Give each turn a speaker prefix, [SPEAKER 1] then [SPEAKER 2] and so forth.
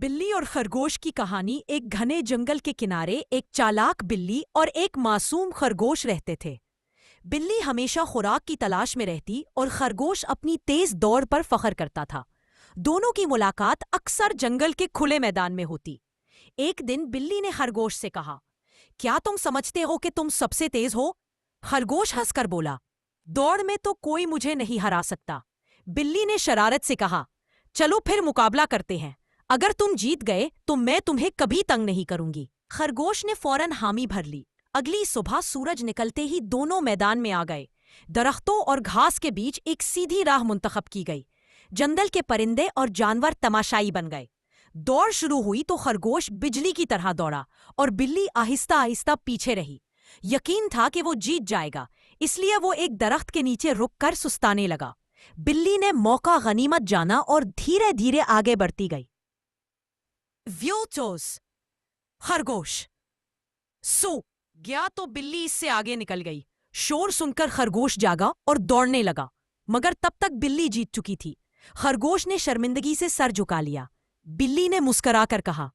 [SPEAKER 1] بلی اور خرگوش کی کہانی۔ ایک گھنے جنگل کے کنارے ایک چالاک بلی اور ایک معصوم خرگوش رہتے تھے۔ بلی ہمیشہ خوراک کی تلاش میں رہتی اور خرگوش اپنی تیز دوڑ پر فخر کرتا تھا۔ دونوں کی ملاقات اکثر جنگل کے کھلے میدان میں ہوتی۔ ایک دن بلی نے خرگوش سے کہا، کیا تم سمجھتے ہو کہ تم سب سے تیز ہو؟ خرگوش ہنس کر بولا، دوڑ میں تو کوئی مجھے نہیں ہرا سکتا۔ بلی نے شرارت سے کہا، چلو پھر مقابلہ کرتے ہیں، اگر تم جیت گئے تو میں تمہیں کبھی تنگ نہیں کروں گی۔ خرگوش نے فوراً حامی بھر لی۔ اگلی صبح سورج نکلتے ہی دونوں میدان میں آ گئے۔ درختوں اور گھاس کے بیچ ایک سیدھی راہ منتخب کی گئی۔ جنگل کے پرندے اور جانور تماشائی بن گئے۔ دوڑ شروع ہوئی تو خرگوش بجلی کی طرح دوڑا اور بلی آہستہ آہستہ پیچھے رہی۔ یقین تھا کہ وہ جیت جائے گا، اس لیے وہ ایک درخت کے نیچے رک کر سستانے لگا۔ بلی نے موقع غنیمت جانا اور دھیرے دھیرے آگے بڑھتی گئی۔ ویوچوس خرگوش سو گیا تو بلی اس سے آگے نکل گئی۔ شور سن کر خرگوش جاگا اور دوڑنے لگا، مگر تب تک بلی جیت چکی تھی۔ خرگوش نے شرمندگی سے سر جھکا لیا۔ بلی نے مسکرا کر کہا،